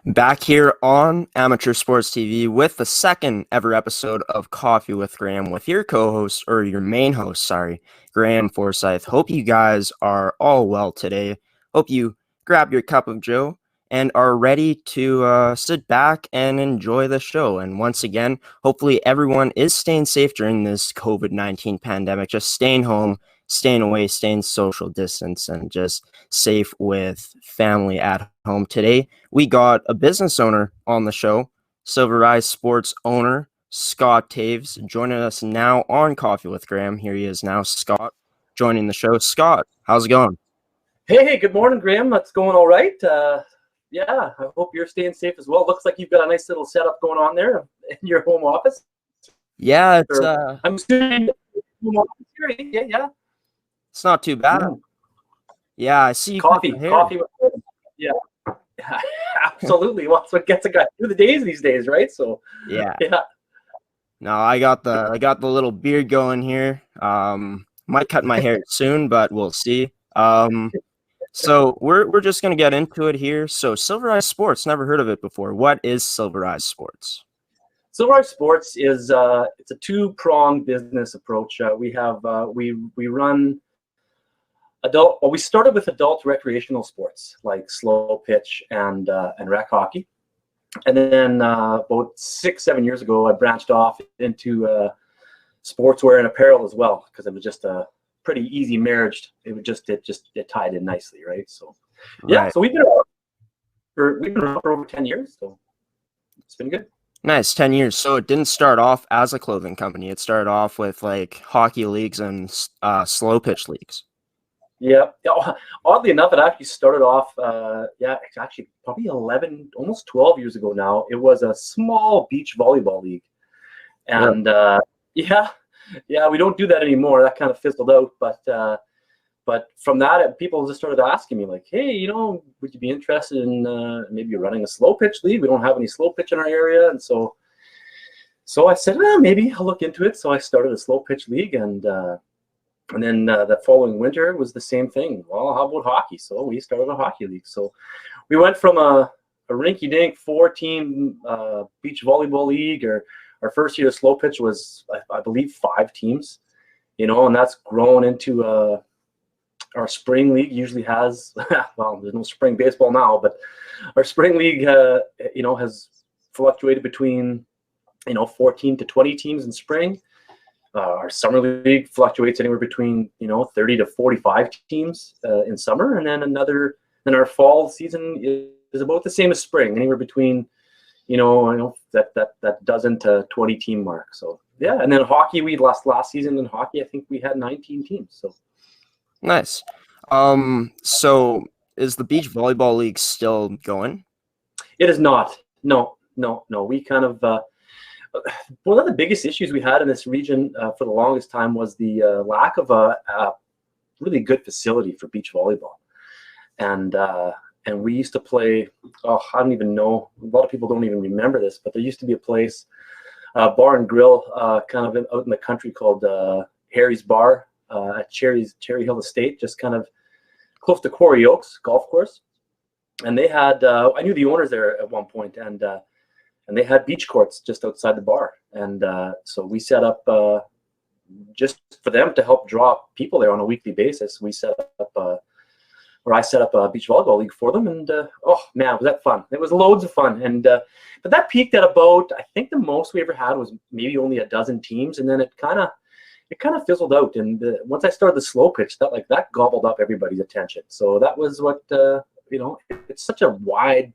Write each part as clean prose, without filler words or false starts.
Back here on Amateur Sports TV with the second ever episode of Coffee with Graeme with your co-host, or your main host, Graham Forsyth. Hope you guys are all well today. Hope you grab your cup of joe and are ready to sit back and enjoy the show. And once again, hopefully everyone is staying safe during this COVID-19 pandemic, just staying home, staying away, staying social distance, and just safe with family at home. Today, we got a business owner on the show, Silver Rise Sports owner, Scott Toews, joining us now on Coffee with Graeme. Here he is now, Scott, joining the show. Scott, how's it going? Hey, good morning, Graham. That's going all right. Yeah, I hope you're staying safe as well. Looks like you've got a nice little setup going on there in your home office. Yeah, it's I'm assuming home office here. Yeah. It's not too bad. Yeah, I see you. Coffee. Yeah, absolutely. Well, that's what gets a guy through the days these days, right? So yeah. No, I got the little beard going here. Might cut my hair soon, but we'll see. So we're just gonna get into it here. So Silver Rise Sports, never heard of it before. What is Silver Rise Sports? Silver Rise Sports is it's a two-pronged business approach. We run adult. Well, we started with adult recreational sports like slow pitch and rec hockey, and then about 6-7 years ago, I branched off into sportswear and apparel as well, because it was just a pretty easy marriage. It tied in nicely, right? So yeah, right. So we've been around for over 10 years, so it's been good. Nice, 10 years. So it didn't start off as a clothing company. It started off with like hockey leagues and slow pitch leagues. Yeah. Oddly enough, it actually started off, it's actually probably 11, almost 12 years ago now. It was a small beach volleyball league. And yeah, we don't do that anymore. That kind of fizzled out. But from that, people just started asking me like, hey, would you be interested in maybe running a slow pitch league? We don't have any slow pitch in our area. And so I said, maybe I'll look into it. So I started a slow pitch league, and then the following winter was the same thing. Well, how about hockey? So we started a hockey league. So we went from a rinky-dink 4-team beach volleyball league, or our first year of slow pitch was, I believe, 5 teams, and that's grown into our spring league usually has, well, there's no spring baseball now, but our spring league, has fluctuated between, 14 to 20 teams in spring. Our summer league fluctuates anywhere between 30 to 45 teams in summer, and then our fall season is about the same as spring, anywhere between that dozen to 20 team mark. So yeah, and then hockey, we last season in hockey, I think we had 19 teams. So nice. So is the beach volleyball league still going? It is not. No. We kind of one of the biggest issues we had in this region for the longest time was the lack of a really good facility for beach volleyball. And we used to play, I don't even know, a lot of people don't even remember this, but there used to be a place, bar and grill, kind of out in the country called Harry's Bar at Cherry Hill Estate, just kind of close to Quarry Oaks golf course. And they had, I knew the owners there at one point, and they had beach courts just outside the bar. And so we set up, just for them to help draw people there on a weekly basis, I set up a beach volleyball league for them, and oh man, was that fun! It was loads of fun, and but that peaked at about, I think the most we ever had was maybe only a dozen teams, and then it kind of fizzled out. And once I started the slow pitch, that gobbled up everybody's attention. So that was what it's such a wide.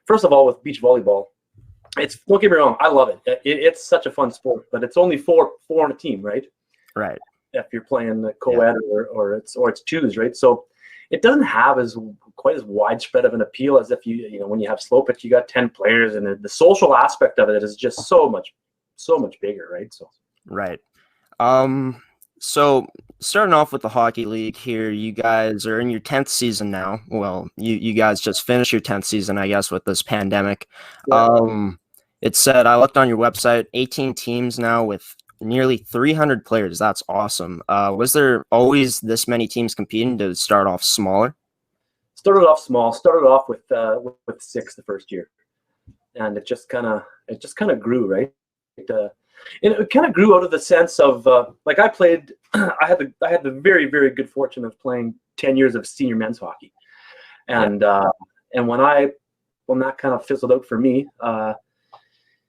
First of all, with beach volleyball, don't get me wrong, I love it. It's such a fun sport, but it's only four on a team, right? Right. If you're playing the Coed or it's Toews, right? So it doesn't have quite as widespread of an appeal as if when you have slow pitch, you got 10 players, and the social aspect of it is just so much bigger, right? So right. So starting off with the hockey league here, you guys are in your 10th season now. Well, you guys just finished your 10th season, I guess, with this pandemic. Yeah. It said, I looked on your website, 18 teams now with nearly 300 players. That's awesome. Was there always this many teams competing to start off smaller? started off small. Started off with 6 the first year, and it just kind of grew, right? And it kind of grew out of the sense of like I played. I had the very, very good fortune of playing 10 years of senior men's hockey, and when that kind of fizzled out for me,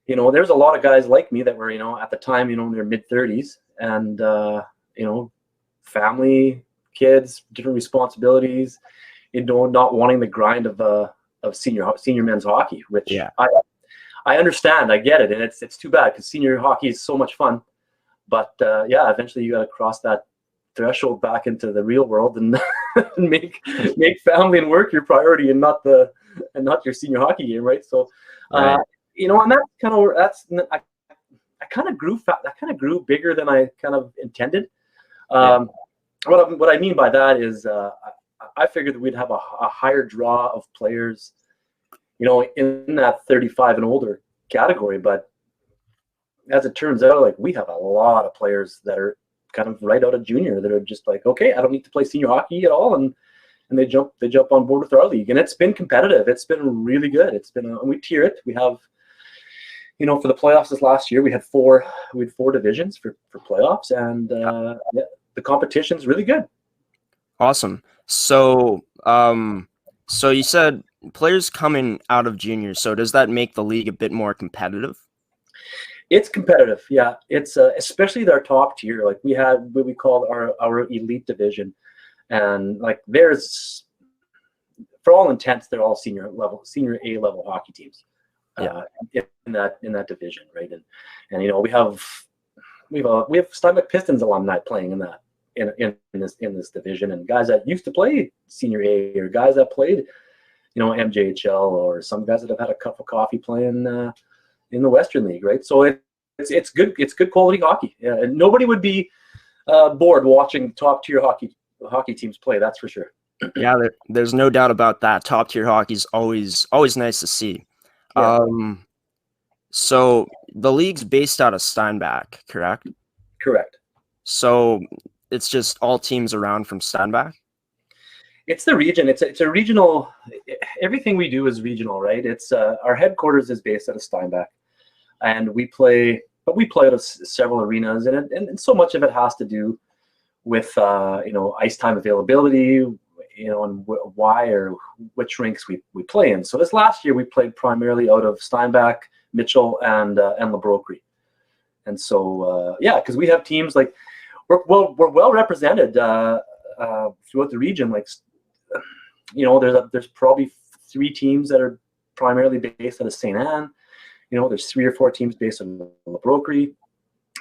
there's a lot of guys like me that were, at the time, in their mid-30s, and family, kids, different responsibilities, not wanting the grind of senior men's hockey, which I understand, I get it, and it's too bad because senior hockey is so much fun, but eventually you got to cross that threshold back into the real world and make family and work your priority, and not your senior hockey game, right? So, right. And I kind of grew bigger than I kind of intended. What I mean by that is I figured that we'd have a higher draw of players, in that 35 and older category. But as it turns out, like, we have a lot of players that are kind of right out of junior that are just like, okay, I don't need to play senior hockey at all, and they jump on board with our league, and it's been competitive. It's been really good. It's been we tier it. We have, for the playoffs this last year, we had four divisions for playoffs, and the competition's really good. Awesome. So, so you said players coming out of junior. So does that make the league a bit more competitive? It's competitive, yeah. It's especially their top tier. Like, we had what we called our elite division, and like, there's, for all intents, they're all senior A level hockey teams. In that division, right? And we have Steinbach Pistons alumni playing in this division, and guys that used to play senior A, or guys that played, MJHL, or some guys that have had a cup of coffee playing in the Western League, right? So it's good quality hockey. Yeah, and nobody would be bored watching top tier hockey teams play. That's for sure. Yeah, there's no doubt about that. Top tier hockey is always nice to see. Yeah. So the league's based out of Steinbach, correct? Correct. So it's just all teams around from Steinbach? It's the region. It's a regional. Everything we do is regional, right? It's our headquarters is based out of Steinbach, and we play out of several arenas, and so much of it has to do with ice time availability, and why or which rinks we play in. So this last year we played primarily out of Steinbach, Mitchell, and LaBroquerie, and so because we have teams like we're well represented throughout the region. Like, there's probably 3 teams that are primarily based out of St. Anne. There's 3 or 4 teams based on LaBroquerie.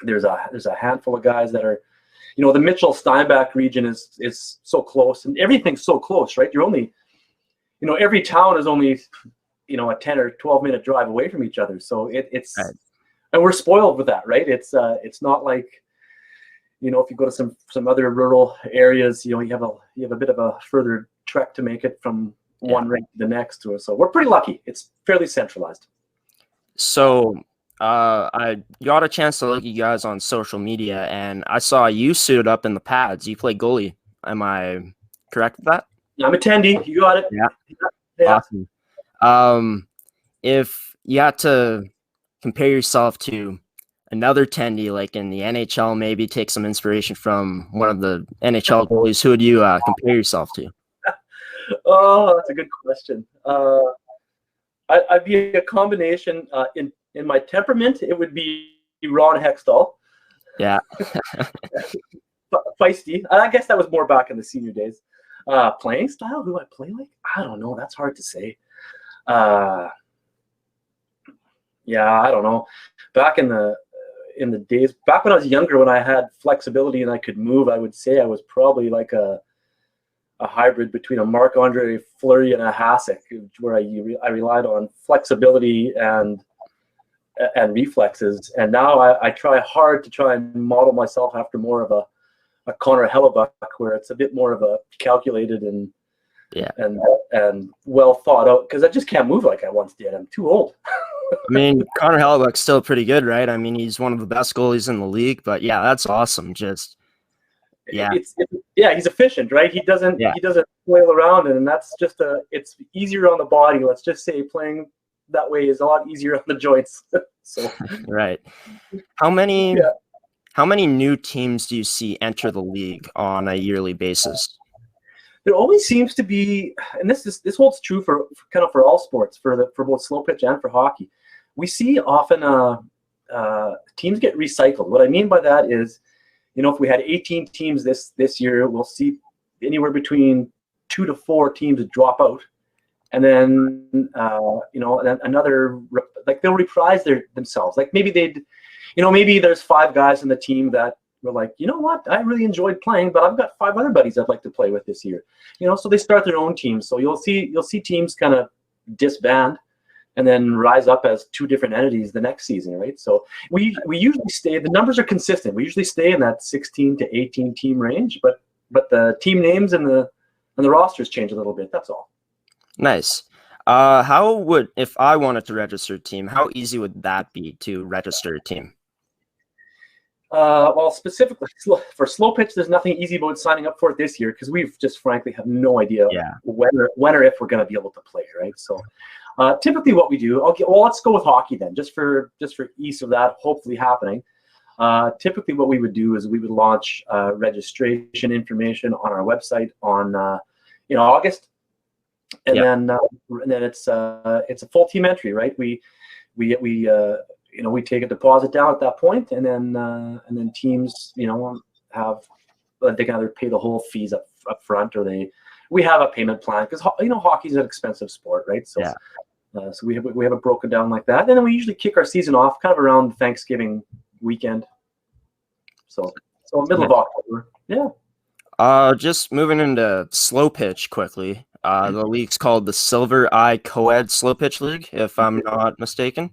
There's a handful of guys that are, the Mitchell Steinbach region is so close, and everything's so close, right? You're only, every town is only, a 10 or 12-minute drive away from each other. So it's right. And we're spoiled with that, right? It's not like, if you go to some other rural areas, you have a bit of a further trek to make it from one rink to the next. So we're pretty lucky. It's fairly centralized. So I got a chance to look at you guys on social media, and I saw you suited up in the pads. You play goalie. Am I correct with that? I'm attendee. You got it. Yeah. Awesome. If you had to compare yourself to another tendy, like in the NHL, maybe take some inspiration from one of the NHL goalies, who would you compare yourself to? Oh, that's a good question. I'd be a combination. In my temperament, it would be Ron Hextall. Yeah. Feisty. I guess that was more back in the senior days. Playing style, who I play like? I don't know. That's hard to say. I don't know. Back in the days, back when I was younger, when I had flexibility and I could move, I would say I was probably like a hybrid between a Marc-Andre Fleury and a Hasek, where I relied on flexibility and reflexes. And now I try hard to try and model myself after more of a Connor Hellebuck, where it's a bit more of a calculated and well thought out, because I just can't move like I once did. I'm too old. I mean, Connor Hellebuck's still pretty good, right? I mean, he's one of the best goalies in the league, but yeah, that's awesome. Just, yeah. yeah, he's efficient, right? He doesn't flail around, and that's just it's easier on the body. Let's just say playing that way is a lot easier on the joints. So right. How many new teams do you see enter the league on a yearly basis? There always seems to be, and this holds true for kind of for all sports, for both slow pitch and for hockey. We see often teams get recycled. What I mean by that is, if we had 18 teams this year, we'll see anywhere between 2 to 4 teams drop out, and then another, like, they'll reprise themselves. Like maybe maybe there's 5 guys in the team that were like, you know what, I really enjoyed playing, but I've got 5 other buddies I'd like to play with this year. So they start their own teams. So you'll see teams kind of disband and then rise up as 2 different entities the next season, right? So we usually stay. The numbers are consistent. We usually stay in that 16 to 18 team range, but the team names and the rosters change a little bit. That's all. Nice. If I wanted to register a team, how easy would that be to register a team? Well, specifically for slow pitch, there's nothing easy about signing up for it this year because we've just frankly have no idea when or if we're going to be able to play, right? So typically what we do, let's go with hockey then, just for ease of that hopefully happening. Typically what we would do is we would launch registration information on our website in August, and then it's a full team entry, right? We take a deposit down at that point, and then teams, have they can either pay the whole fees up front, or we have a payment plan because hockey's an expensive sport, right? So so we have it broken down like that, and then we usually kick our season off kind of around Thanksgiving weekend. So middle of October, yeah. Just moving into slow pitch quickly. The league's called the Silver Eye Coed Slow Pitch League, if I'm not mistaken.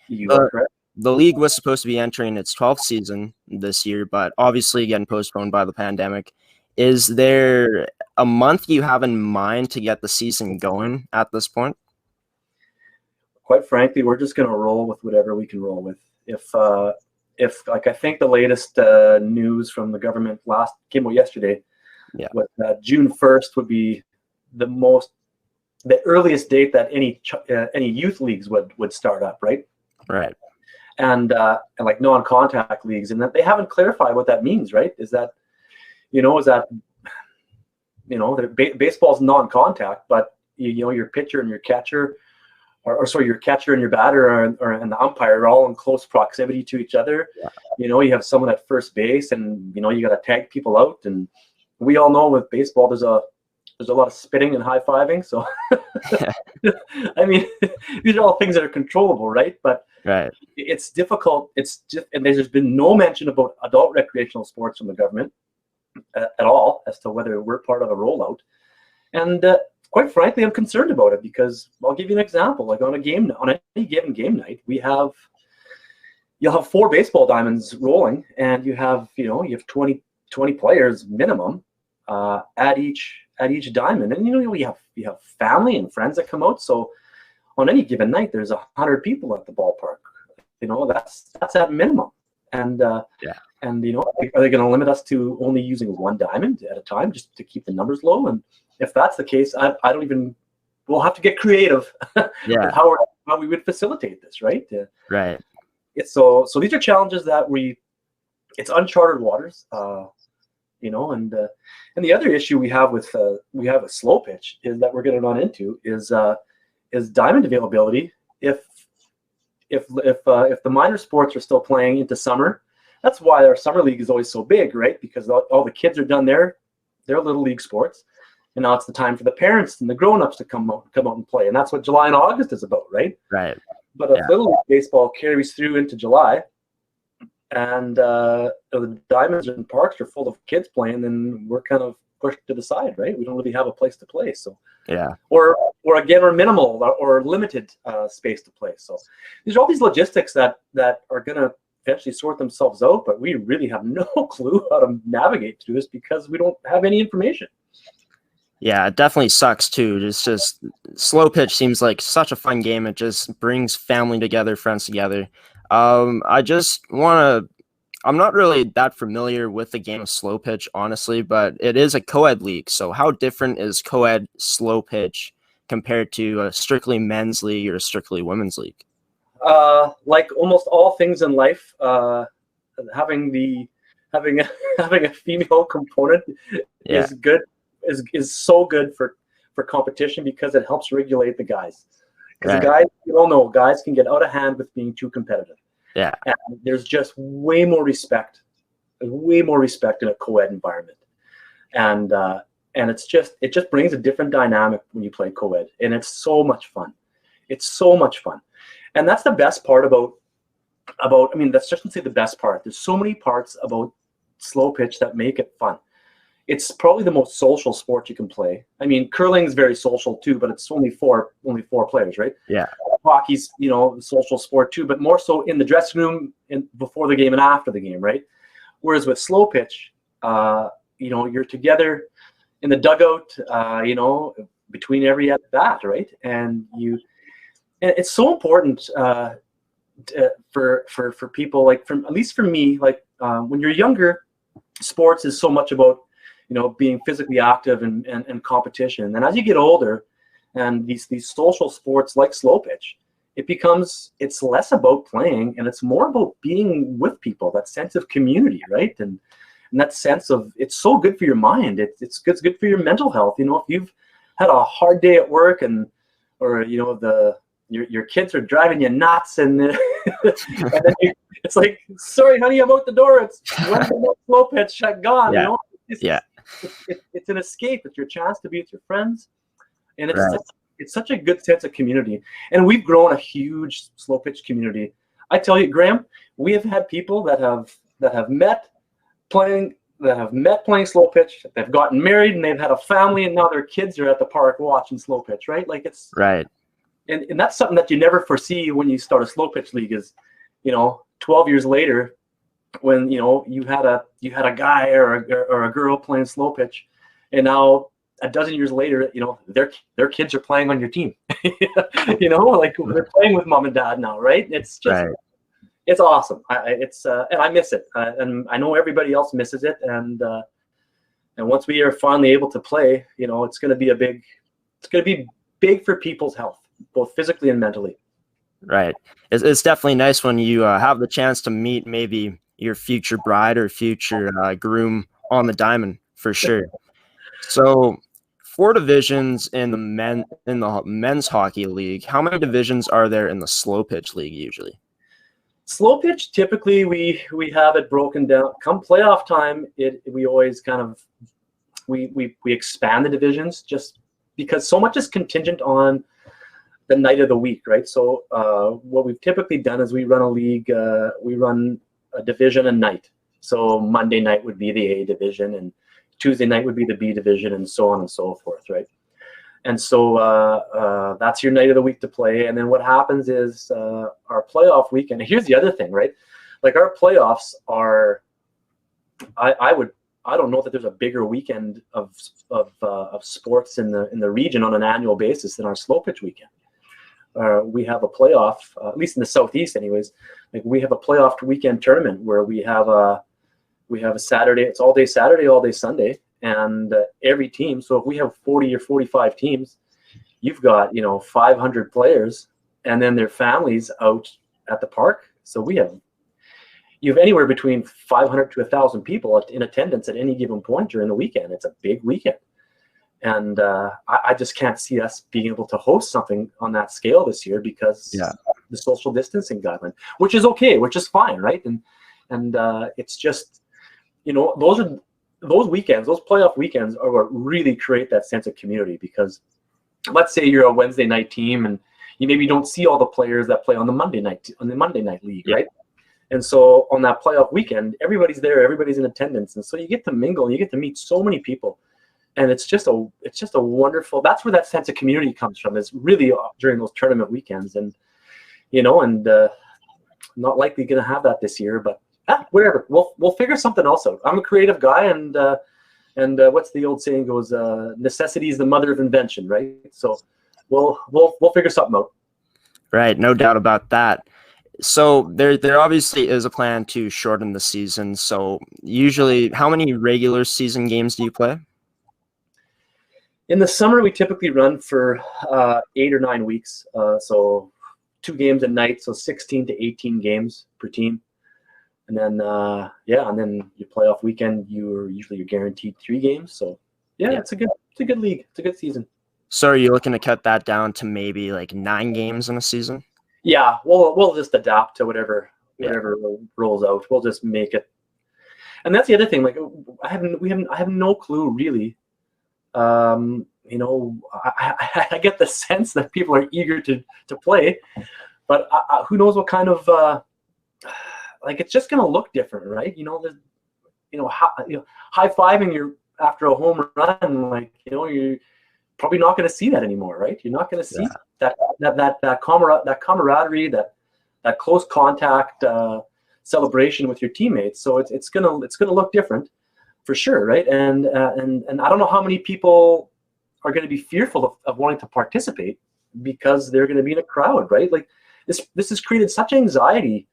You are correct. The league was supposed to be entering its 12th season this year, but obviously getting postponed by the pandemic. Is there a month you have in mind to get the season going at this point? Quite frankly, we're just going to roll with whatever we can roll with. If like, I think the latest news from the government came out yesterday, was June 1st would be the earliest date that any youth leagues would start up, right? Right. And like non-contact leagues, and that they haven't clarified what that means, right? Baseball's non-contact, but your pitcher and your catcher, your catcher and your batter and the umpire are all in close proximity to each other. Yeah. You have someone at first base, and you got to tag people out, and we all know with baseball there's a lot of spitting and high-fiving. So, I mean, these are all things that are controllable, right? But it's difficult. And there's been no mention about adult recreational sports from the government at all as to whether we're part of a rollout. And quite frankly, I'm concerned about it because I'll give you an example. Like on any given game night, you'll have 4 baseball diamonds rolling, and you have 20 players minimum at each diamond, and you have family and friends that come out. So on any given night, there's 100 people at the ballpark. That's at minimum. And are they going to limit us to only using 1 diamond at a time just to keep the numbers low? And if that's the case, we'll have to get creative. how we would facilitate this, right? Right. So these are challenges that it's uncharted waters. And the other issue we have with a slow pitch is that we're going to run into is diamond availability. If the minor sports are still playing into summer, that's why our summer league is always so big, right? Because all the kids are done their little league sports, and now it's the time for the parents and the grown-ups to come out and play, and that's what July and August is about, right? Right. But if little league baseball carries through into July, and the diamonds and parks are full of kids playing, then we're kind of pushed to the side, right? We don't really have a place to play. So or minimal or limited space to play. So there's all these logistics that are going to eventually sort themselves out, but we really have no clue how to navigate through this because we don't have any information. Yeah, it definitely sucks too. It's just slow pitch seems like such a fun game. It just brings family together, friends together. I just want to I'm not really that familiar with the game of slow pitch, honestly, but it is a co-ed league. So how different is co-ed slow pitch compared to a strictly men's league or a strictly women's league? Like almost all things in life, having having a female component is good, is so good for competition, because it helps regulate the guys. Because the guys, you all know, guys can get out of hand with being too competitive. Yeah. And there's just way more respect in a co-ed environment. And it just brings a different dynamic when you play co-ed, and it's so much fun. It's so much fun. And that's the best part about, I mean, that's just to say the best part. There's so many parts about slow pitch that make it fun. It's probably the most social sport you can play. I mean, curling is very social too, but it's only four players, right? Yeah. Hockey's, social sport too, but more so in the dressing room and before the game and after the game, right? Whereas with slow pitch, you're together in the dugout, between every at bat, right? And it's so important for people, like, at least for me, like, when you're younger, sports is so much about being physically active and competition. And as you get older, and these social sports like slow pitch, it's less about playing, and it's more about being with people, that sense of community, right? And that sense of, it's so good for your mind. It's good for your mental health. If you've had a hard day at work, or your kids are driving you nuts, and then it's like, sorry, honey, I'm out the door. It's slow pitch, gone. Yeah. It's an escape. It's your chance to be with your friends, and it's such a good sense of community. And we've grown a huge slow pitch community. I tell you, Graham, we have had people that have met playing slow pitch. They've gotten married and they've had a family, and now their kids are at the park watching slow pitch. Right? Like, it's right. And that's something that you never foresee when you start a slow pitch league. Is 12 years later, when you had a guy or a girl playing slow pitch, and now a dozen years later, their kids are playing on your team. Like, they're playing with mom and dad now, right? It's just It's awesome. And I miss it, and I know everybody else misses it. And once we are finally able to play, it's going to be big for people's health, both physically and mentally. Right. It's definitely nice when you have the chance to meet maybe your future bride or future groom on the diamond, for sure. So 4 divisions in the men's hockey league. How many divisions are there in the slow pitch league usually? Slow pitch, typically we have it broken down. Come playoff time, we always kind of we expand the divisions, just because so much is contingent on the night of the week, right? So what we've typically done is we run a league, we run a division a night. So Monday night would be the A division, and Tuesday night would be the B division, and so on and so forth, right? And so that's your night of the week to play. And then what happens is our playoff weekend. Here's the other thing, right? Like, our playoffs are, I don't know that there's a bigger weekend of sports in the region on an annual basis than our slow pitch weekend. We have a playoff, at least in the Southeast, anyways. Like, we have a playoff weekend tournament where we have a Saturday. It's all day Saturday, all day Sunday. And every team, so if we have 40 or 45 teams, you've got 500 players, and then their families out at the park. So you have anywhere between 500 to 1,000 people in attendance at any given point during the weekend. It's a big weekend, and I just can't see us being able to host something on that scale this year because the social distancing guideline, which is okay, which is fine, right? And it's just those weekends, those playoff weekends, are what really create that sense of community. Because let's say you're a Wednesday night team, and you maybe don't see all the players that play on the Monday night league, right? And so on that playoff weekend, everybody's there, everybody's in attendance, and so you get to mingle and you get to meet so many people, and it's just a wonderful. That's where that sense of community comes from. Is really during those tournament weekends, and not likely going to have that this year, but. Whatever. We'll figure something else out. I'm a creative guy, and what's the old saying goes? Necessity is the mother of invention, right? So we'll figure something out. Right, no doubt about that. So there obviously is a plan to shorten the season. So usually, how many regular season games do you play? In the summer, we typically run for 8 or 9 weeks. So 2 games a night, so 16 to 18 games per team. And then, and then your playoff weekend, you're guaranteed 3 games. So yeah, it's a good league. It's a good season. So are you looking to cut that down to maybe like 9 games in a season? Yeah, we'll just adapt to whatever rolls out. We'll just make it. And that's the other thing. Like I have no clue really. I get the sense that people are eager to play, but who knows what kind of like it's just going to look different, right? High-fiving you after a home run, like you're probably not going to see that anymore, right? You're not going to see that camaraderie, that close contact celebration with your teammates. So it's gonna look different for sure, right? And I don't know how many people are going to be fearful of wanting to participate because they're going to be in a crowd, right? Like this has created such anxiety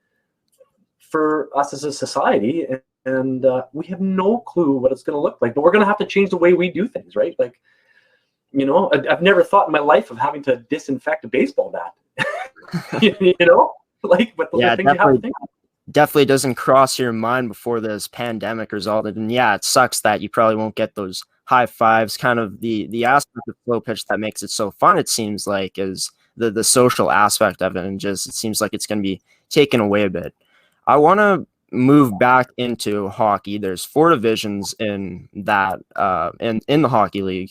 for us as a society, and we have no clue what it's going to look like. But we're going to have to change the way we do things, right? Like, I've never thought in my life of having to disinfect a baseball bat. But those are things you have to think of. Definitely doesn't cross your mind before this pandemic resulted. And yeah, it sucks that you probably won't get those high fives. Kind of the aspect of flow pitch that makes it so fun, it seems like, is the social aspect of it. And just, it seems like it's going to be taken away a bit. I want to move back into hockey. There's 4 divisions in that, in the hockey league.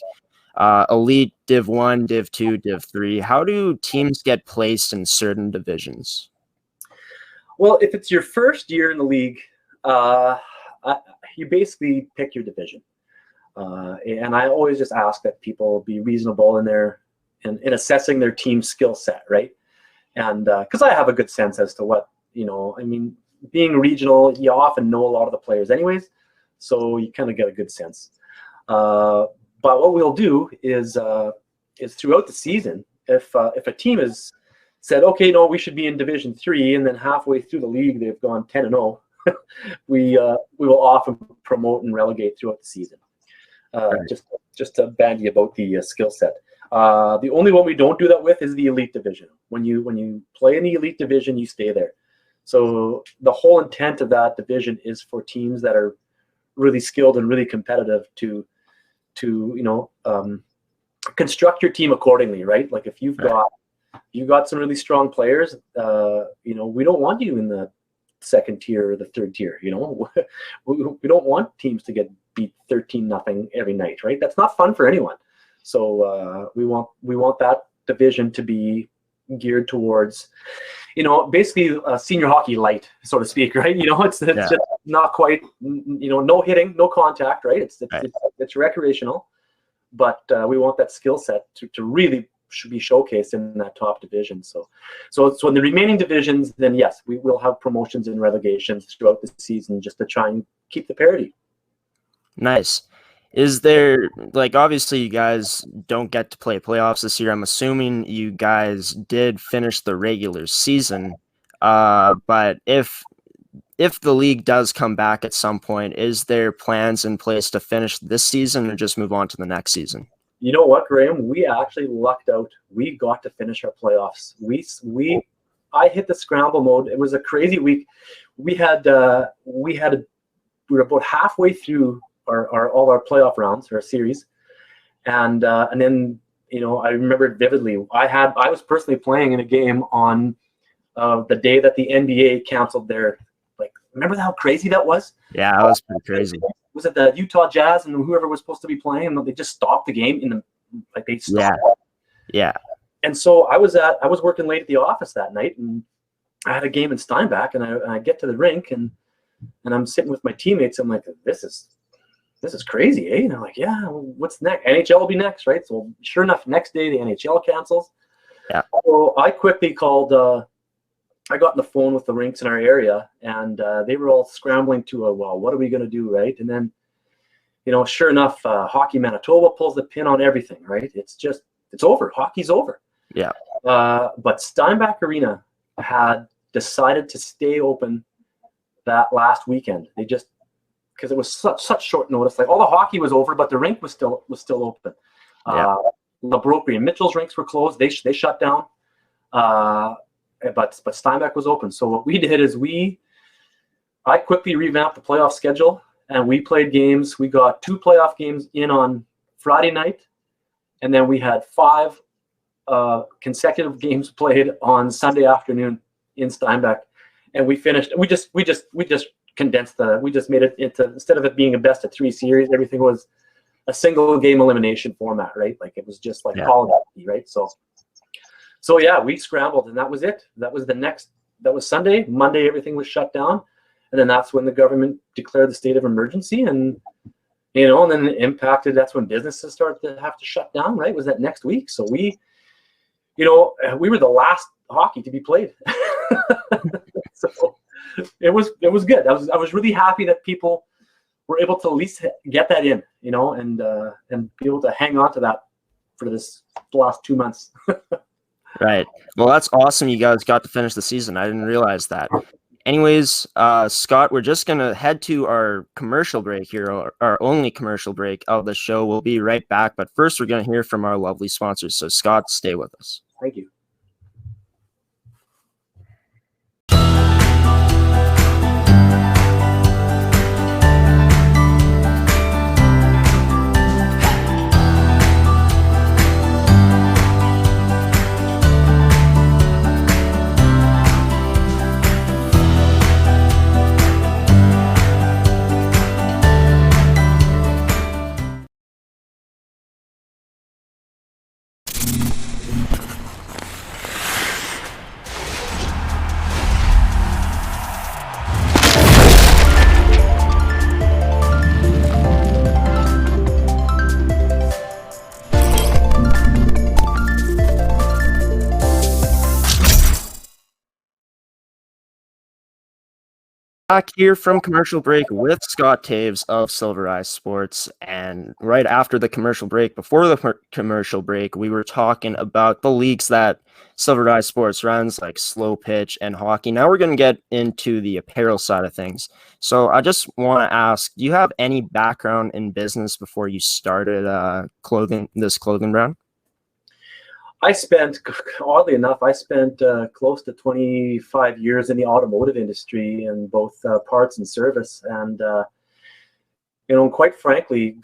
Elite, Div 1, Div 2, Div 3. How do teams get placed in certain divisions? Well, if it's your first year in the league, you basically pick your division. And I always just ask that people be reasonable in assessing their team's skill set, right? And because I have a good sense as to what, being regional, you often know a lot of the players anyways, so you kind of get a good sense. But what we'll do is throughout the season, if a team is said, okay, no, we should be in Division 3, and then halfway through the league they've gone 10-0, we will often promote and relegate throughout the season. Just to bandy about the skill set. The only one we don't do that with is the Elite Division. When you play in the Elite Division, you stay there. So the whole intent of that division is for teams that are really skilled and really competitive to construct your team accordingly, right? Like if you've got some really strong players, we don't want you in the second tier or the third tier. We don't want teams to get beat 13-0 every night, right? That's not fun for anyone. So we want that division to be geared towards, basically senior hockey light, so to speak, right? It's just not quite, no hitting, no contact, right? It's recreational, but we want that skill set to really should be showcased in that top division. So in the remaining divisions, then yes, we will have promotions and relegations throughout the season just to try and keep the parity. Nice. Is there, like, obviously you guys don't get to play playoffs this year. I'm assuming you guys did finish the regular season. But if the league does come back at some point, is there plans in place to finish this season or just move on to the next season? You know what, Graham? We actually lucked out. We got to finish our playoffs. I hit the scramble mode. It was a crazy week. We were about halfway through all our playoff rounds, our series, and then I remember it vividly. I was personally playing in a game on the day that the NBA canceled their, remember how crazy that was? Yeah, that was pretty crazy. Was it the Utah Jazz and whoever was supposed to be playing, and they just stopped the game they stopped. Yeah. And so I was working late at the office that night, and I had a game in Steinbach, and I get to the rink, and I'm sitting with my teammates. I'm like, this is crazy, eh? And I'm like, yeah, what's next? NHL will be next, right? So sure enough, next day the NHL cancels. Yeah. So I quickly called. I got on the phone with the rinks in our area, and they were all scrambling to, well, what are we going to do, right? And then, sure enough, Hockey Manitoba pulls the pin on everything, right? It's over. Hockey's over. Yeah. But Steinbach Arena had decided to stay open that last weekend. They just, because it was such short notice. Like all the hockey was over, but the rink was still open. Yeah. LaBrokery and Mitchell's rinks were closed. They shut down. But Steinbach was open. So what we did is I quickly revamped the playoff schedule, and we played games. We got 2 playoff games in on Friday night, and then we had 5 consecutive games played on Sunday afternoon in Steinbach, and we finished. We just condensed we just made it into, instead of it being a best of 3 series, everything was a single game elimination format, right? Like it was just like college hockey, right? So yeah, we scrambled, and that was it. That was Sunday. Monday, everything was shut down, and then that's when the government declared the state of emergency, and and then it impacted. That's when businesses started to have to shut down, right? Was that next week? So we were the last hockey to be played. So it was good. I was really happy that people were able to at least get that in, and be able to hang on to that for the last 2 months. Right. Well, that's awesome. You guys got to finish the season. I didn't realize that. Anyways, Scott, we're just going to head to our commercial break here, our only commercial break of the show. We'll be right back. But first, we're going to hear from our lovely sponsors. So, Scott, stay with us. Thank you. Back here from commercial break with Scott Toews of Silver Eye Sports, and right after the commercial break, before the commercial break, we were talking about the leagues that Silver Eye Sports runs, like slow pitch and hockey. Now we're going to get into the apparel side of things. So I just want to ask, do you have any background in business before you started this clothing brand? Oddly enough, close to 25 years in the automotive industry in both parts and service, and quite frankly,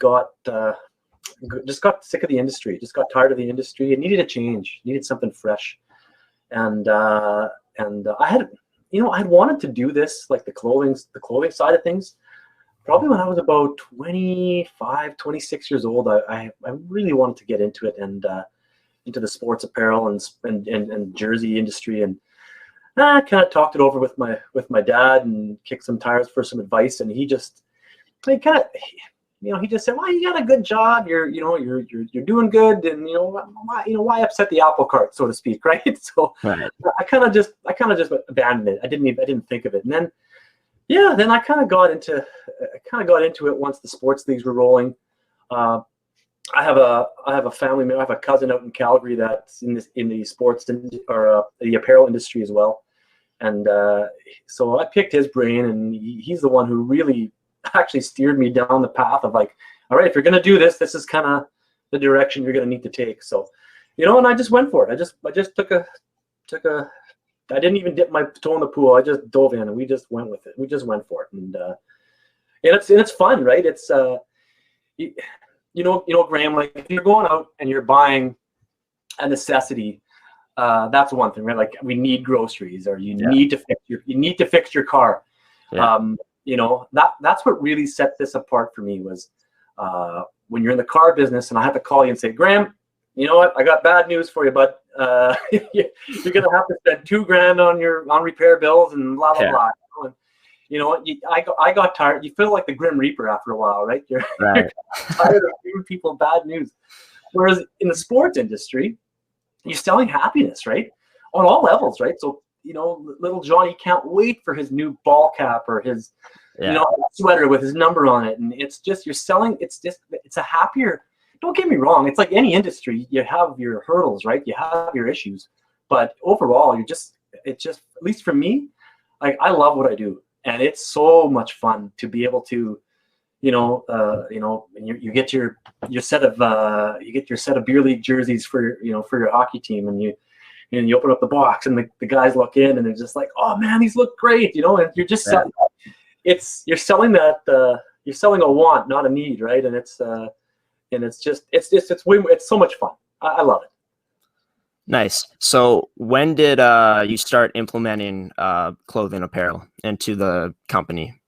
just got sick of the industry, just got tired of the industry, and needed a change, needed something fresh, and I had wanted to do this, like the clothing side of things, probably when I was about 25, 26 years old. I really wanted to get into it, and into the sports apparel and jersey industry, and I kind of talked it over with my dad and kicked some tires for some advice, and he just said, well, you got a good job, you're doing good, and why upset the apple cart, so to speak, right? So right. I kind of just abandoned it. I didn't think of it, and then I kind of got into it once the sports leagues were rolling. I have a family member. I have a cousin out in Calgary that's in the sports or the apparel industry as well, and so I picked his brain, and he's the one who really actually steered me down the path of like, all right, if you're gonna do this, this is kind of the direction you're gonna need to take. So, and I just went for it. I just took a. I didn't even dip my toe in the pool. I just dove in, and we just went with it. We just went for it, and it's fun, right? It's Graeme, like if you're going out and you're buying a necessity, that's one thing, right? Like we need groceries, or you need to fix your car. Yeah. That's what really set this apart for me was when you're in the car business, and I have to call you and say, Graeme, you know what? I got bad news for you, bud. You're gonna have to spend $2,000 on repair bills and blah blah blah. I got tired. You feel like the Grim Reaper after a while, right? You're tired of giving people bad news. Whereas in the sports industry, you're selling happiness, right? On all levels, right? So, little Johnny can't wait for his new ball cap or his, sweater with his number on it. And it's just, it's a happier, don't get me wrong. It's like any industry, you have your hurdles, right? You have your issues, but overall, it just, at least for me, like I love what I do, and it's so much fun to be able to, and you get your set of beer league jerseys for your hockey team, and you open up the box and the guys look in and they're just like, oh man, these look great, and you're just selling, you're selling that you're selling a want, not a need, right? And it's so much fun. I love it. Nice. So when did you start implementing clothing apparel into the company?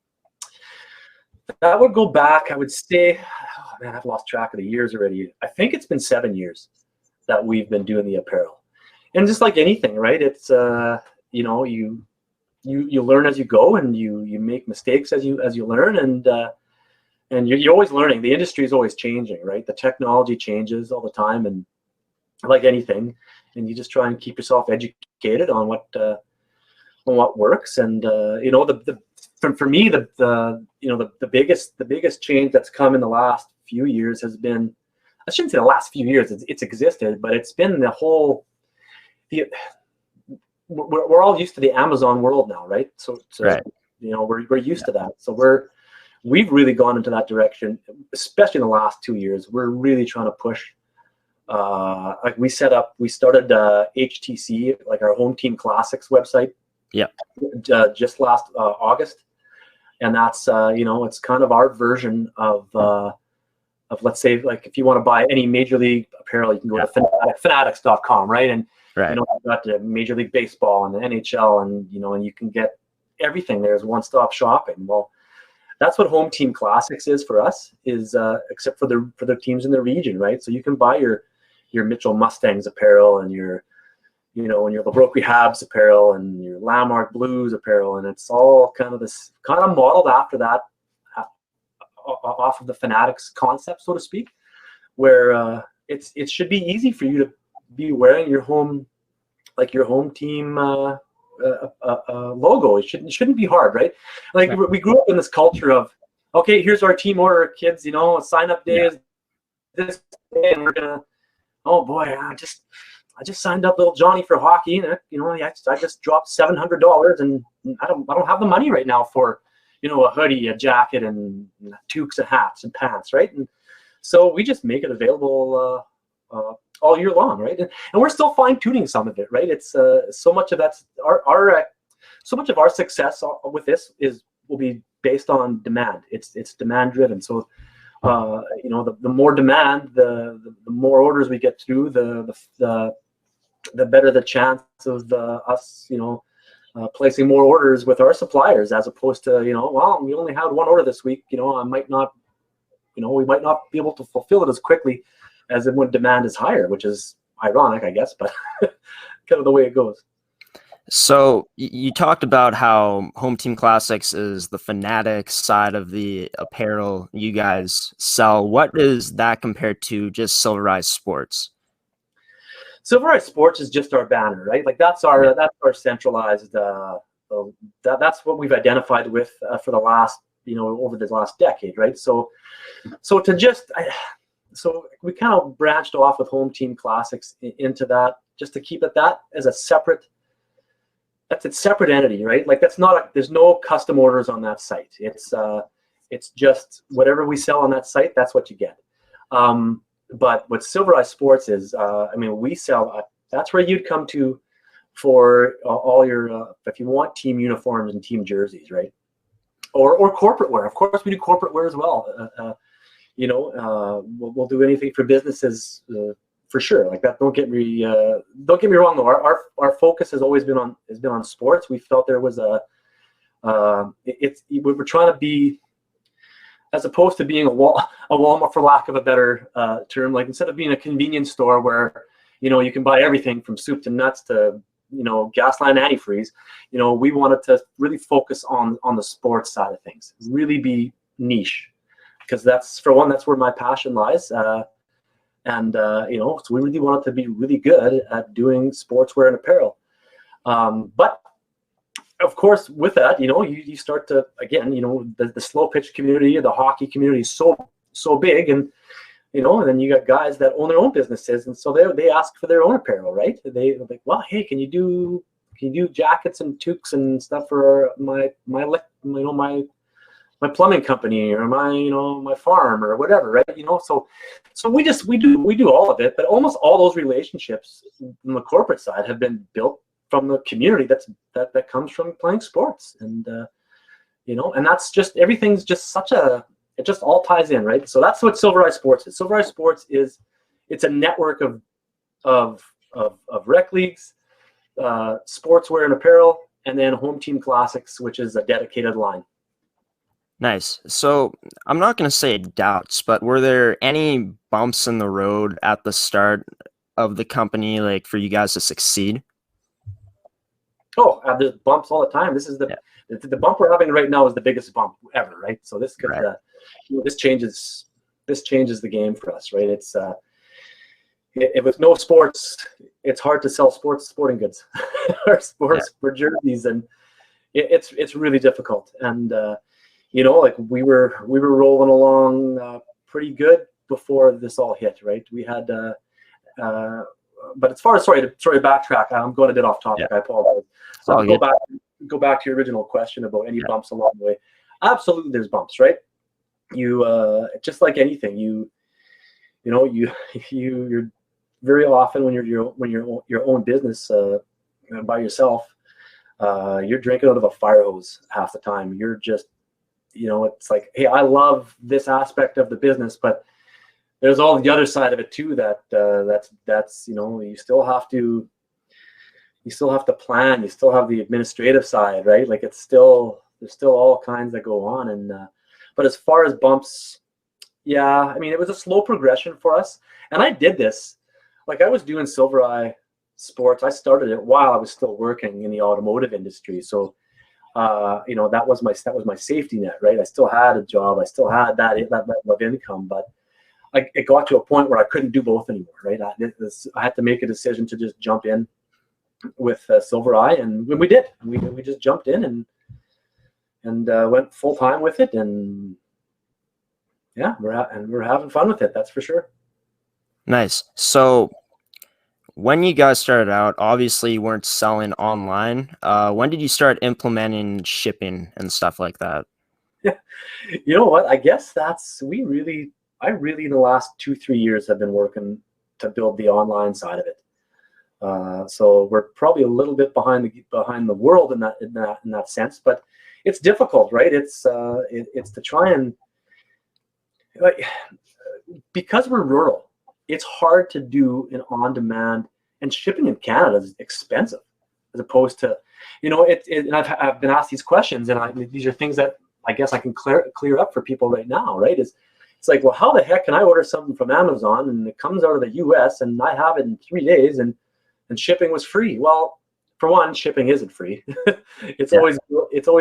That would go back, I would say, oh man, I've lost track of the years already. I think it's been 7 years that we've been doing the apparel. And just like anything, right? It's you learn as you go, and you make mistakes as you learn, and you're always learning. The industry is always changing, right? The technology changes all the time, and like anything, and you just try and keep yourself educated on what works. And for me, the biggest change that's come in the last few years has been, I shouldn't say the last few years, it's existed, but it's been we're all used to the Amazon world now, right? So right. We're used to that. So we've really gone into that direction, especially in the last 2 years. We're really trying to push. Like we started HTC, like our Home Team Classics website. Yeah. Just last August, and that's it's kind of our version of let's say, like, if you want to buy any major league apparel, you can go to fanatics.com, right? And you've got the Major League Baseball and the NHL, and you can get everything. There's one-stop shopping. Well, that's what Home Team Classics is for us, is except for the teams in the region, right? So you can buy your Mitchell Mustangs apparel, and your and your LeBroke Habs apparel, and your Landmark Blues apparel, and it's all kind of modeled after that, off of the Fanatics concept, so to speak, where it should be easy for you to be wearing your home team logo. It shouldn't be hard, right? Like we grew up in this culture of, okay, here's our team order, kids. Sign up day is this day, and we're gonna. Oh boy, I just signed up little Johnny for hockey, and I just dropped $700, and I don't have the money right now for a hoodie, a jacket, and toques and hats and pants, right? And so we just make it available all year long, right? And we're still fine tuning some of it, right? It's so much of that's so much of our success with this will be based on demand. It's demand driven. So the more demand, the more orders we get through, the better the chance of us, placing more orders with our suppliers, as opposed to, well, we only had one order this week. I might not, we might not be able to fulfill it as quickly as when demand is higher, which is ironic, I guess, but kind of the way it goes. So you talked about how Home Team Classics is the Fanatics side of the apparel you guys sell. What is that compared to just Silverized Sports? Silverized Sports is just our banner, right? Like that's our centralized. That's what we've identified with for the last, over the last decade, right? So we kind of branched off with Home Team Classics into that, just to keep it that as a separate. That's a separate entity, right? Like there's no custom orders on that site. It's just whatever we sell on that site, that's what you get. But what Silverized Sports is, we sell, that's where you'd come to for all your, if you want team uniforms and team jerseys, right? Or corporate wear. Of course, we do corporate wear as well. We'll do anything for businesses, for sure. Like that. Don't get me wrong though. Our focus has always been on sports. We felt there was we're trying to be, as opposed to being a Walmart, for lack of a better term, like instead of being a convenience store where you can buy everything from soup to nuts to Gasline antifreeze, we wanted to really focus on the sports side of things, really be niche, because that's where my passion lies. So we really wanted to be really good at doing sportswear and apparel. But of course, with that, you start to, again, the slow pitch community, the hockey community is so big, and then you got guys that own their own businesses, and so they ask for their own apparel, right? They're like, well, hey, can you do can you do jackets and toques and stuff for my plumbing company or my farm or whatever, right? So we do all of it, but almost all those relationships on the corporate side have been built from the community that comes from playing sports, and and that's just, everything's just it just all ties in, right? So that's what Silver Eye Sports is. Silver Eye Sports it's a network of rec leagues, sportswear and apparel, and then Home Team Classics, which is a dedicated line. Nice. So I'm not going to say doubts, but were there any bumps in the road at the start of the company, like for you guys to succeed? Oh, there's bumps all the time. This is the bump we're having right now is the biggest bump ever, right? So this could, Right. This changes the game for us, right? It's with no sports, it's hard to sell sporting goods or sports for jerseys, and it's really difficult. And like we were rolling along pretty good before this all hit, right? We had but as far as sorry to backtrack, I'm going a bit off topic. I apologize. So go back to your original question about any bumps along the way. Absolutely, there's bumps, right? You just like anything, you're very often when you're your own business by yourself, you're drinking out of a fire hose half the time. You're just it's like, hey, I love this aspect of the business, but there's all the other side of it too. That's you still have to plan. You still have the administrative side, right? Like there's still all kinds that go on. And but as far as bumps, yeah, I mean, it was a slow progression for us. And I did this, like I was doing Silver Eye Sports. I started it while I was still working in the automotive industry. So that was my safety net, right? I still had a job. I still had that level of income, but it got to a point where I couldn't do both anymore, right? I had to make a decision to just jump in with Silver Eye, and when we did, we just jumped in and went full time with it, and yeah, we're having fun with it. That's for sure. Nice. So when you guys started out, obviously you weren't selling online. When did you start implementing shipping and stuff like that? Yeah, you know what? I guess I really in the last 2-3 years have been working to build the online side of it. So we're probably a little bit behind the world in that sense, but it's difficult, right? It's to try and, like, because we're rural, it's hard to do an on-demand, and shipping in Canada is expensive as opposed to, and I've been asked these questions, and these are things that I guess I can clear up for people right now, right? It's like, well, how the heck can I order something from Amazon and it comes out of the US and I have it in 3 days and shipping was free? Well, for one, shipping isn't free. It's always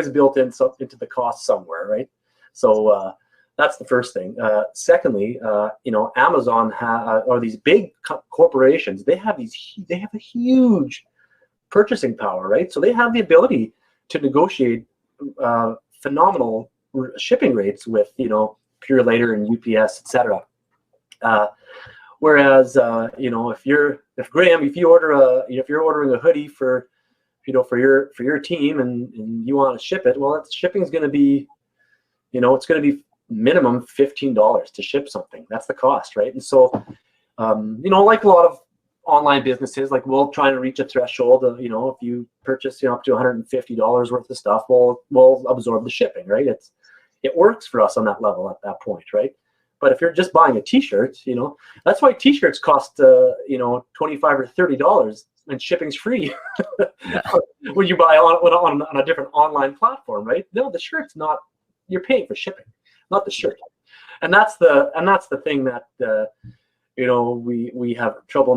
built into the cost somewhere, right? So that's the first thing. Secondly, Amazon or these big corporations, they have a huge purchasing power, right? So they have the ability to negotiate phenomenal shipping rates with Pure Later and UPS, etc. Whereas if Graeme, if you're ordering a hoodie for your team and you want to ship it, well, shipping is going to be it's going to be minimum $15 to ship something. That's the cost, right? And so like a lot of online businesses, like we'll try and reach a threshold of, if you purchase up to $150 worth of stuff, we'll absorb the shipping, right? It works for us on that level at that point, right? But if you're just buying a t-shirt, that's why t-shirts cost $25 or $30 and shipping's free when you buy on a different online platform, right? No, the shirt's not, you're paying for shipping, not the shirt. And that's the thing that we have trouble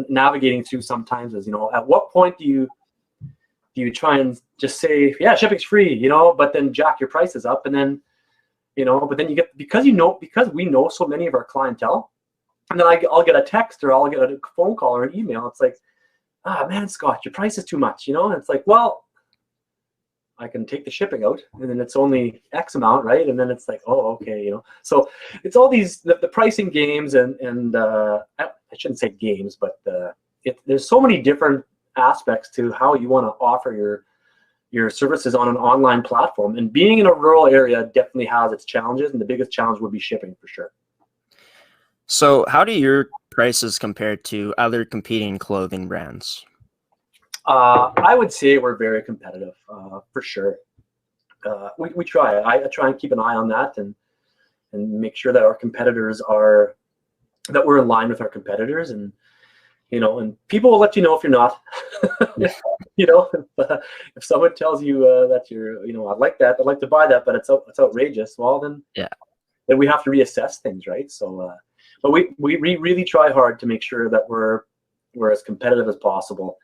navigating through sometimes is, at what point do you try and just say, yeah, shipping's free, but then jack your prices up, and then but then you get, because we know so many of our clientele, and then I'll get a text or I'll get a phone call or an email. It's like, man, Scott, your price is too much, and it's like, well, I can take the shipping out, and then it's only X amount, right? And then it's like, oh, okay, So it's all these the pricing games, and I shouldn't say games, but there's so many different aspects to how you want to offer your services on an online platform. And being in a rural area definitely has its challenges, and the biggest challenge would be shipping for sure. So how do your prices compare to other competing clothing brands? I would say we're very competitive, for sure. We try. I try and keep an eye on that and make sure that our competitors that we're in line with our competitors, and and people will let you know if you're not. If someone tells you that you're, I'd like that, I'd like to buy that, but it's outrageous. Well, then we have to reassess things, right? So, but we really try hard to make sure that we're as competitive as possible.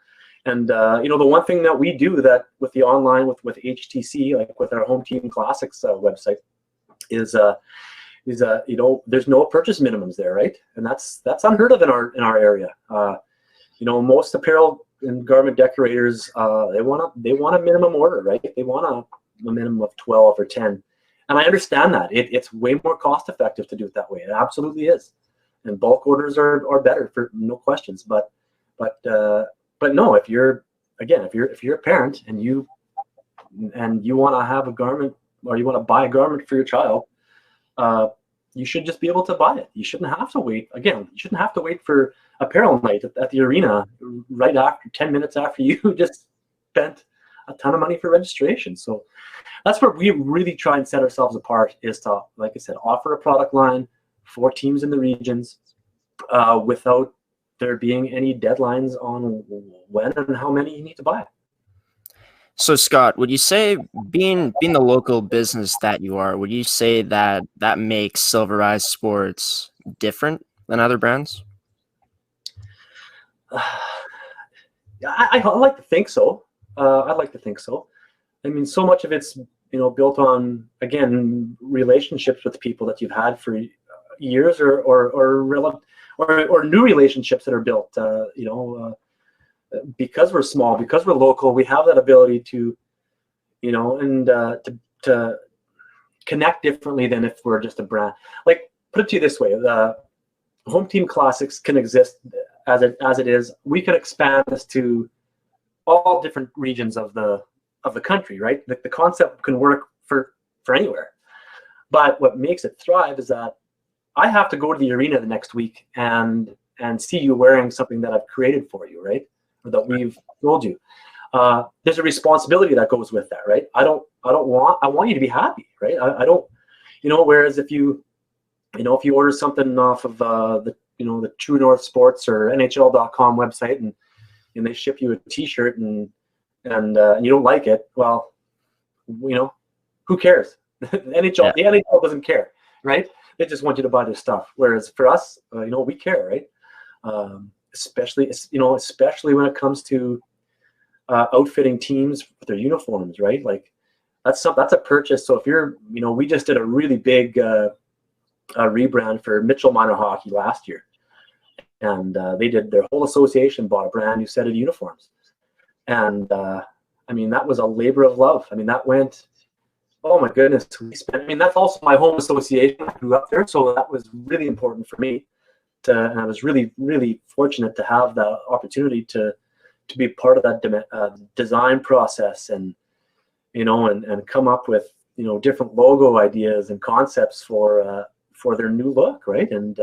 And the one thing that we do that with the online with HTC, like with our Home Team Classics website, is there's no purchase minimums there, right? And that's unheard of in our area. Most apparel and garment decorators, they want a minimum order, right? They want a minimum of 12 or 10. And I understand that. It's way more cost effective to do it that way. It absolutely is. And bulk orders are better, for no questions. But no, if you're a parent and you want to have a garment, or you want to buy a garment for your child, you should just be able to buy it. You shouldn't have to wait. Again, you shouldn't have to wait for apparel night at the arena right after 10 minutes after you just spent a ton of money for registration. So that's where we really try and set ourselves apart, is to, like I said, offer a product line for teams in the regions without there being any deadlines on when and how many you need to buy. So Scott, would you say being the local business that you are, would you say that makes Silverized Sports different than other brands? I like to think so. I'd like to think so. I mean, so much of it's built on, again, relationships with people that you've had for years, or new relationships that are built. Because we're small, because we're local, we have that ability to, to connect differently than if we're just a brand. Like, put it to you this way: the Home Team Classics can exist as it is. We can expand this to all different regions of the country, right? The concept can work for anywhere. But what makes it thrive is that I have to go to the arena the next week and see you wearing something that I've created for you, right? Or that we've told you. There's a responsibility that goes with that, right? I want you to be happy, right? I don't, whereas if you order something off of the True North Sports or NHL.com website and they ship you a T-shirt and you don't like it, well, who cares? The NHL doesn't care, right? They just want you to buy their stuff. Whereas for us, we care, right? Especially when it comes to outfitting teams with their uniforms, right? Like that's a purchase. So if you're, we just did a really big rebrand for Mitchell Minor Hockey last year, and they did, their whole association bought a brand new set of uniforms, and that was a labor of love. That went, oh my goodness, that's also my home association. I grew up there, so that was really important for me. And I was really, really fortunate to have the opportunity to be part of that design process, and come up with different logo ideas and concepts for their new look, right? And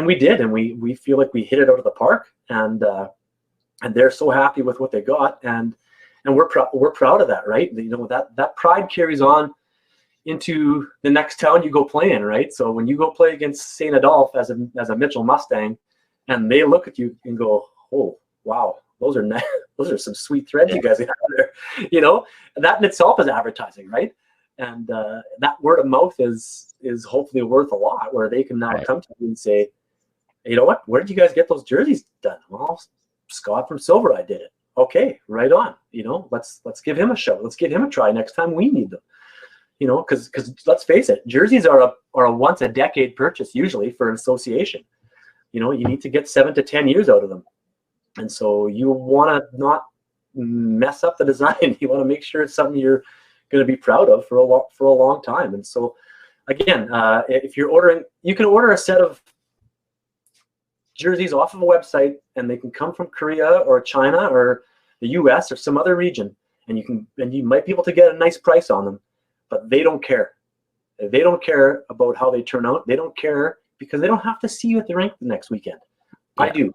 we did, and we feel like we hit it out of the park, and they're so happy with what they got, and we're proud of that, right? That pride carries on into the next town you go play in, right? So when you go play against St. Adolphe as a Mitchell Mustang, and they look at you and go, "Oh, wow, those are some sweet threads you guys have there," and that in itself is advertising, right? And that word of mouth is hopefully worth a lot, where they can now come to you and say, "You know what? Where did you guys get those jerseys done?" "Well, Scott from Silver, I did it." "Okay, right on. Let's give him a show. Let's give him a try next time we need them." Because let's face it, jerseys are a once a decade purchase usually for an association. You need to get 7 to 10 years out of them, and so you want to not mess up the design. You want to make sure it's something you're going to be proud of for a long time. And so, again, if you're ordering, you can order a set of jerseys off of a website, and they can come from Korea or China or the US or some other region, and you might be able to get a nice price on them, but they don't care. They don't care about how they turn out. They don't care because they don't have to see you at the rink the next weekend. Yeah. I do. And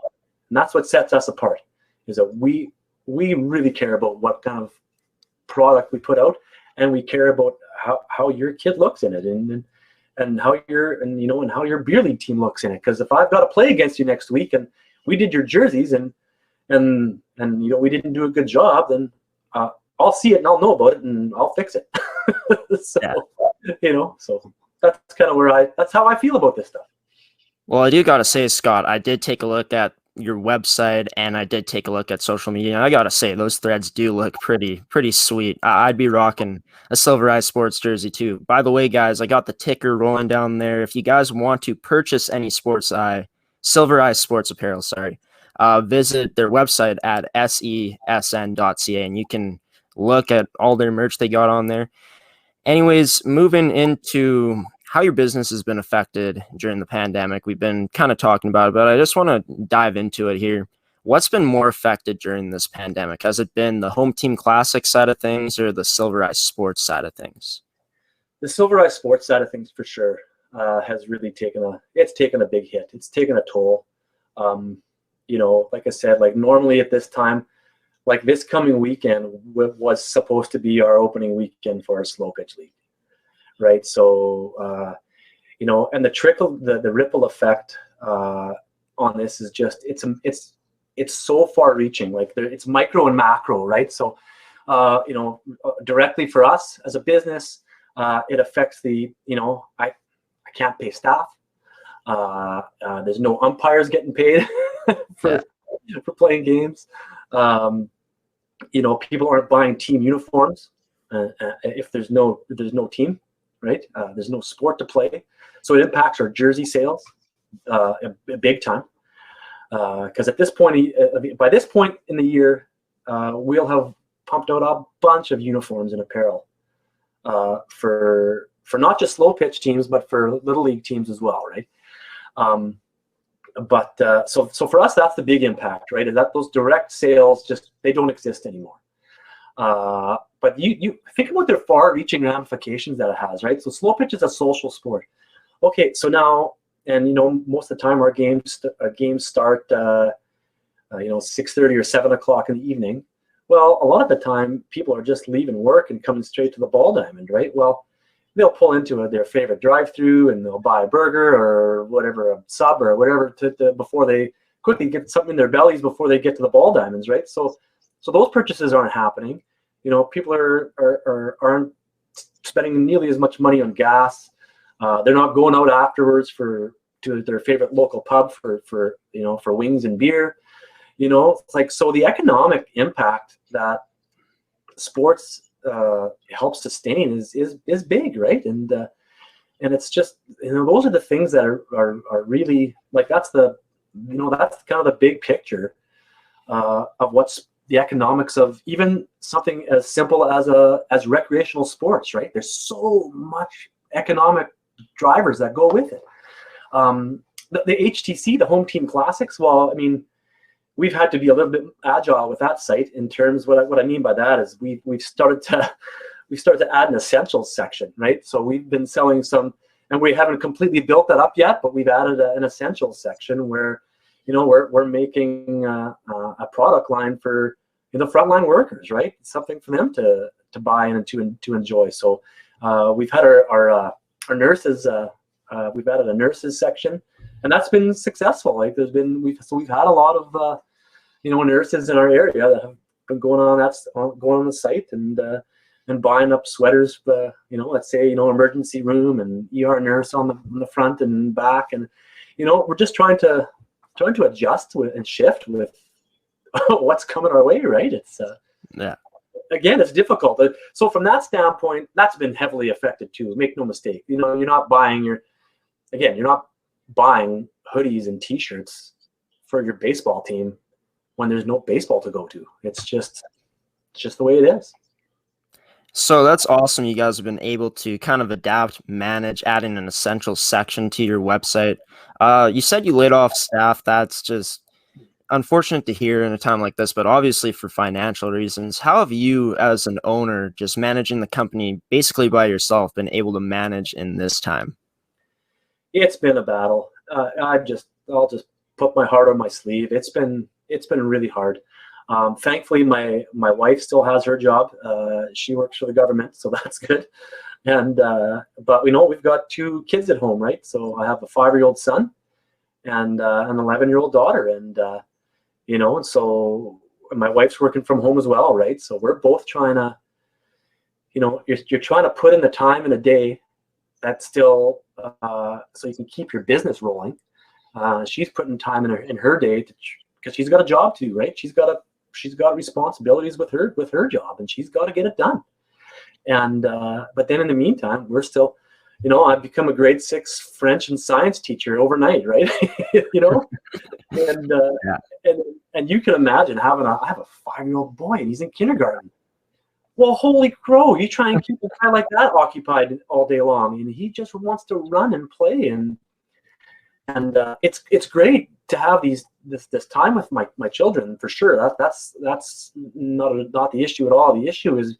that's what sets us apart, is that we really care about what kind of product we put out, and we care about how your kid looks in it, and how your beer league team looks in it. Because if I've got to play against you next week and we did your jerseys and we didn't do a good job, then I'll see it and I'll know about it and I'll fix it. So so that's kind of that's how I feel about this stuff. Well, I do got to say, Scott, I did take a look at your website and I did take a look at social media. And I got to say, those threads do look pretty sweet. I'd be rocking a Silver Eye Sports jersey too. By the way, guys, I got the ticker rolling down there. If you guys want to purchase any Silver Eye Sports apparel, visit their website at sesn.ca and you can look at all their merch they got on there. Anyways, moving into how your business has been affected during the pandemic. We've been kind of talking about it, but I just want to dive into it here. What's been more affected during this pandemic? Has it been the Home Team Classic side of things or the Silver Eye Sports side of things? The Silver Eye Sports side of things for sure has really taken a big hit. It's taken a toll. Like I said, like normally at this time, like this coming weekend was supposed to be our opening weekend for our slow pitch league. Right. So, and the ripple effect on this is just, it's so far reaching, like it's micro and macro. Right. So, directly for us as a business, it affects I can't pay staff. There's no umpires getting paid for playing games. People aren't buying team uniforms if there's no team. Right, there's no sport to play, so it impacts our jersey sales big time. Because at this point, by this point in the year, we'll have pumped out a bunch of uniforms and apparel for not just slow pitch teams, but for little league teams as well. Right. So for us, that's the big impact. Right, is that those direct sales they don't exist anymore. But you think about the far-reaching ramifications that it has, right? So slow pitch is a social sport. Okay, so now, and most of the time our games start, 6:30 or 7 o'clock in the evening. Well, a lot of the time people are just leaving work and coming straight to the ball diamond, right? Well, they'll pull into their favorite drive-through and they'll buy a burger or whatever, a sub or whatever, before they quickly get something in their bellies before they get to the ball diamonds, right? So those purchases aren't happening. People aren't spending nearly as much money on gas. They're not going out afterwards to their favorite local pub for wings and beer. It's like, so the economic impact that sports helps sustain is big, right? And it's just those are the things that are really like that's kind of the big picture of what's the economics of even something as simple as recreational sports, right? There's so much economic drivers that go with it. The HTC, the Home Team Classics, well, I mean, we've had to be a little bit agile with that site in terms, what I mean by that is we've started to add an essentials section, right? So we've been selling some, and we haven't completely built that up yet, but we've added an essentials section where we're making a product line for the frontline workers, right? It's something for them to buy and to enjoy. So we've had our nurses. We've added a nurses section, and that's been successful. Like we've had a lot of nurses in our area that have been going on the site and buying up sweaters. Let's say emergency room and ER nurse on the front and back, and we're just trying to adjust and shift with what's coming our way, right? It's again, it's difficult. So from that standpoint, that's been heavily affected too. Make no mistake. You're not buying hoodies and T-shirts for your baseball team when there's no baseball to go to. It's just the way it is. So that's awesome. You guys have been able to kind of adapt, manage, adding an essential section to your website. You said you laid off staff. That's just unfortunate to hear in a time like this, but obviously for financial reasons. How have you, as an owner, just managing the company basically by yourself, been able to manage in this time? It's been a battle. I'll just put my heart on my sleeve. It's been really hard. Thankfully, my wife still has her job. She works for the government, so that's good. And but we've got two kids at home, right? So I have a 5-year-old son and an 11-year-old daughter, and so my wife's working from home as well, right? So we're both trying to, you're trying to put in the time in a day that's still so you can keep your business rolling. She's putting time in her day because she's got a job too, right? She's got responsibilities with her job, and she's got to get it done. And but then in the meantime, we're still, I've become a grade 6 French and science teacher overnight, right? And Yeah. and you can imagine I have a 5-year-old boy and he's in kindergarten. Well, holy crow, you try and keep a guy like that occupied all day long, and he just wants to run and play, and it's great to have this time with my children, for sure. That's not the issue at all. The issue is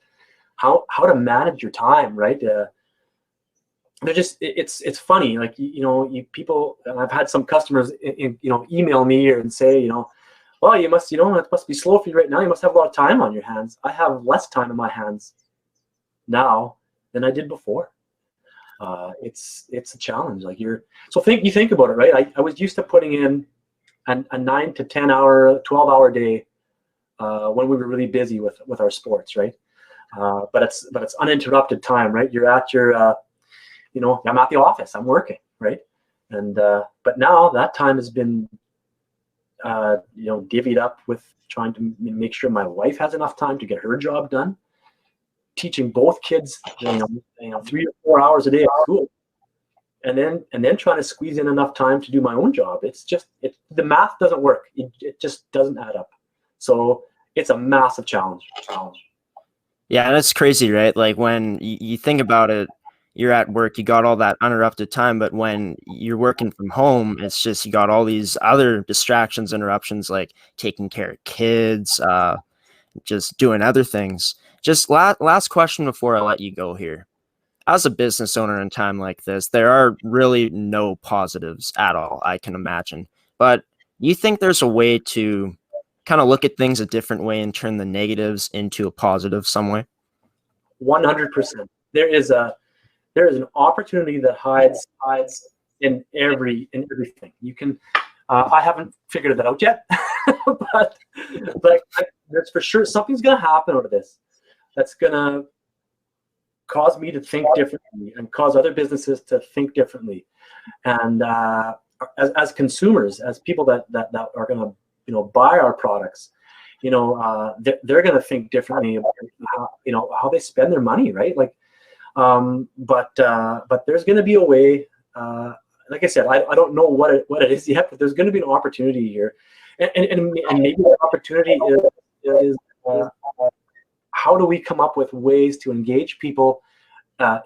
how to manage your time, right? They're just it's funny, like you people. And I've had some customers email me and say, well, you must, it must be slow for you right now. You must have a lot of time on your hands. I have less time in my hands now than I did before. It's a challenge. Like you think about it, right? I was used to putting in a 9 to 10 hour, 12-hour day when we were really busy with our sports, right? But it's uninterrupted time, right? You're at your, I'm at the office, I'm working, right? And but now that time has been divvied up with trying to make sure my wife has enough time to get her job done, teaching both kids 3 or 4 hours a day at school, and then trying to squeeze in enough time to do my own job. The math doesn't work. It just doesn't add up. So it's a massive challenge. Yeah, and it's crazy, right? Like when you think about it, you're at work, you got all that uninterrupted time, but when you're working from home, it's just you got all these other distractions, interruptions, like taking care of kids, just doing other things. Just last question before I let you go here. As a business owner in time like this, there are really no positives at all, I can imagine. But you think there's a way to kind of look at things a different way and turn the negatives into a positive some way? 100%. There is an opportunity that hides in everything. You can. I haven't figured that out yet, but that's for sure. Something's going to happen out of this that's going to cause me to think differently and cause other businesses to think differently. And as consumers, as people that are going to buy our products, they're going to think differently about how they spend their money, right? Like, but there's going to be a way. Like I said, I don't know what it is yet, but there's going to be an opportunity here, and maybe the opportunity is how do we come up with ways to engage people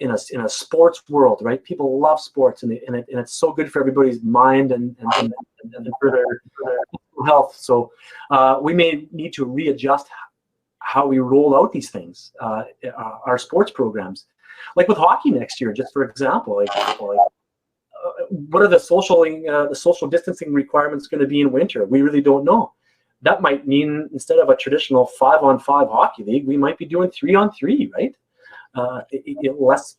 in a sports world, right? People love sports, and it's so good for everybody's mind and for their health. So we may need to readjust how we roll out these things, our sports programs, like with hockey next year, just for example. What are the social distancing requirements going to be in winter? We really don't know. That might mean instead of a traditional 5-on-5 hockey league, we might be doing 3-on-3, right?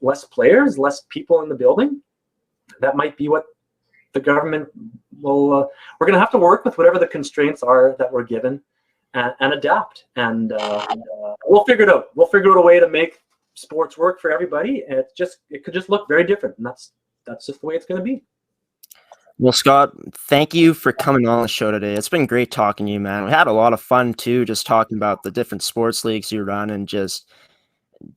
Less players, less people in the building. That might be what the government will. We're going to have to work with whatever the constraints are that we're given, and adapt. And we'll figure it out. We'll figure out a way to make sports work for everybody. And it could just look very different, and that's just the way it's going to be. Well, Scott, thank you for coming on the show today. It's been great talking to you, man. We had a lot of fun too, just talking about the different sports leagues you run and just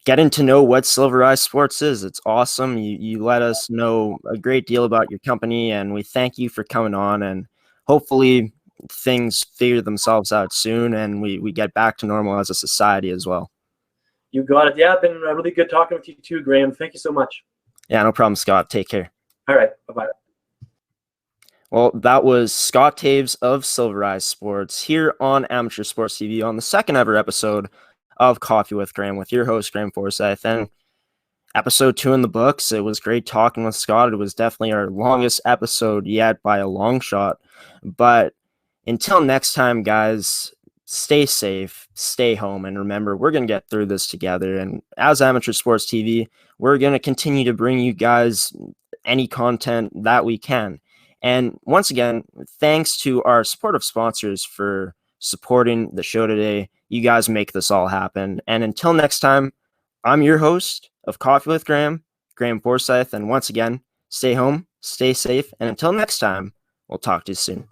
getting to know what Silver Eye Sports is. It's awesome. You let us know a great deal about your company, and we thank you for coming on, and hopefully things figure themselves out soon and we get back to normal as a society as well. You got it. Yeah, been really good talking with you too, Graeme. Thank you so much. Yeah, no problem, Scott. Take care. All right. Bye-bye. Well, that was Scott Toews of Silverized Sports here on Amateur Sports TV on the second ever episode of Coffee with Graeme with your host, Graeme Forsyth. And episode 2 in the books. It was great talking with Scott. It was definitely our longest episode yet by a long shot. But until next time, guys, stay safe, stay home, and remember, we're going to get through this together. And as Amateur Sports TV, we're going to continue to bring you guys any content that we can. And once again, thanks to our supportive sponsors for supporting the show today. You guys make this all happen. And until next time, I'm your host of Coffee with Graeme, Graeme Forsyth. And once again, stay home, stay safe. And until next time, we'll talk to you soon.